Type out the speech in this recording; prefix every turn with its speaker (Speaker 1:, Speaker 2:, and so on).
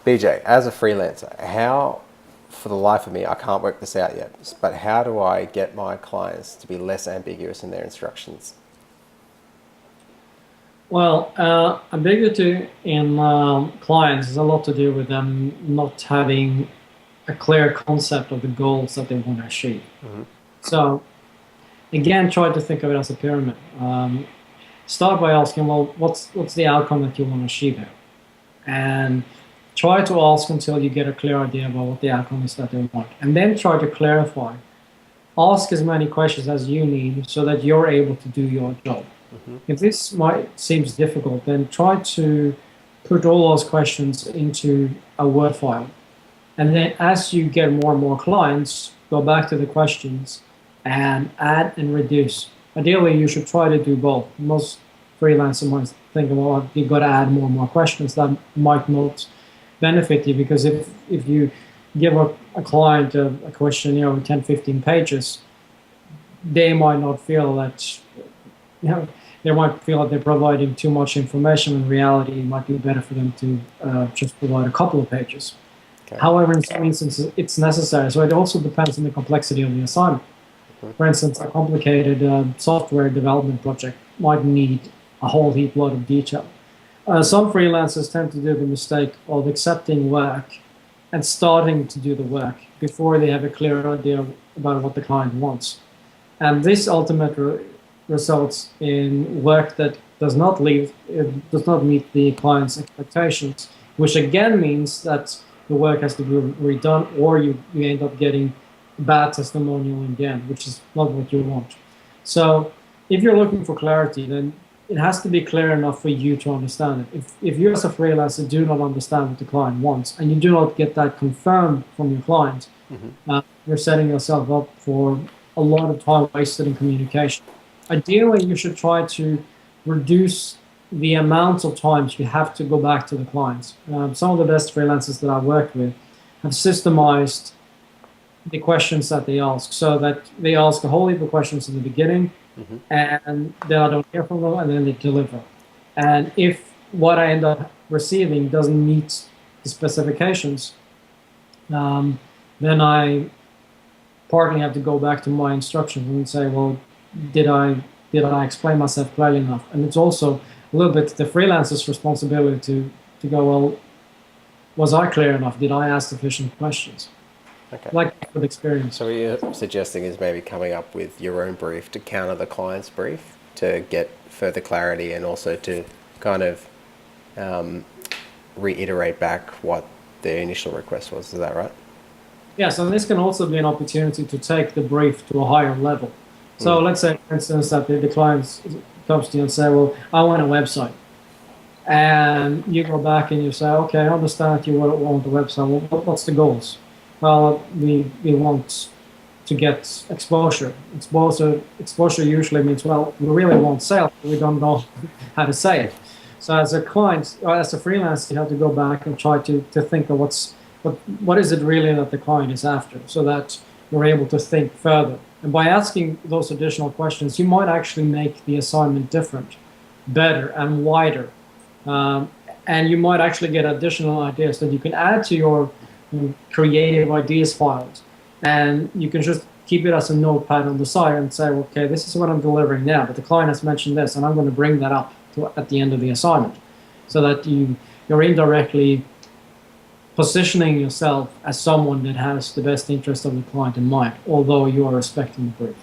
Speaker 1: BJ, as a freelancer, how, for the life of me, I can't work this out yet, but how do I get my clients to be less ambiguous in their instructions?
Speaker 2: Well, ambiguity in clients has a lot to do with them not having a clear concept of the goals that they want to achieve.
Speaker 1: Mm-hmm.
Speaker 2: So again, try to think of it as a pyramid. Start by asking, well, what's the outcome that you want to achieve here? And try to ask until you get a clear idea about what the outcome is that they want. And then try to clarify. Ask as many questions as you need so that you're able to do your job.
Speaker 1: Mm-hmm.
Speaker 2: If this might seems difficult, then try to put all those questions into a Word file. And then as you get more and more clients, go back to the questions and add and reduce. Ideally, you should try to do both. Most freelancers might think, well, you've got to add more and more questions. That might not benefit you, because if you give a client a questionnaire with 10, 15 pages, they might not feel that, they might feel that they're providing too much information. In reality, it might be better for them to just provide a couple of pages.
Speaker 1: Okay.
Speaker 2: However, in some instances, it's necessary. So it also depends on the complexity of the assignment. For instance, a complicated software development project might need a whole heap lot of detail. Some freelancers tend to do the mistake of accepting work and starting to do the work before they have a clear idea about what the client wants. And this ultimately results in work that does not meet the client's expectations, which again means that the work has to be redone, or you end up getting bad testimonial in the end, which is not what you want. So if you're looking for clarity, then it has to be clear enough for you to understand it. If you as a freelancer do not understand what the client wants, and you do not get that confirmed from your client, you're setting yourself up for a lot of time wasted in communication. Ideally, you should try to reduce the amount of times you have to go back to the clients. Some of the best freelancers that I've worked with have systemized the questions that they ask, so that they ask a whole heap of questions in the beginning, and then I don't hear from them, and then they deliver. And if what I end up receiving doesn't meet the specifications, then I partly have to go back to my instructions and say, well, did I explain myself clearly enough? And it's also a little bit the freelancer's responsibility to go, well, was I clear enough? Did I ask sufficient questions?
Speaker 1: Okay.
Speaker 2: Like with experience.
Speaker 1: So what you're suggesting is maybe coming up with your own brief to counter the client's brief to get further clarity, and also to kind of reiterate back what the initial request was. Is that right?
Speaker 2: Yes, and this can also be an opportunity to take the brief to a higher level. So let's say, for instance, that the client comes to you and say, well, I want a website. And you go back and you say, okay, I understand that you want a website. Well, what's the goals? Well, we want to get exposure. Exposure usually means, well, we really want sales, but we don't know how to say it. So as a client, or as a freelancer, you have to go back and try to think of what is it really that the client is after, so that you're able to think further. And by asking those additional questions, you might actually make the assignment different, better, and wider. And you might actually get additional ideas that you can add to your creative ideas files. And you can just keep it as a notepad on the side and say, okay, this is what I'm delivering now, but the client has mentioned this, and I'm going to bring that up at the end of the assignment, so that you're indirectly positioning yourself as someone that has the best interest of the client in mind, although you are respecting the brief.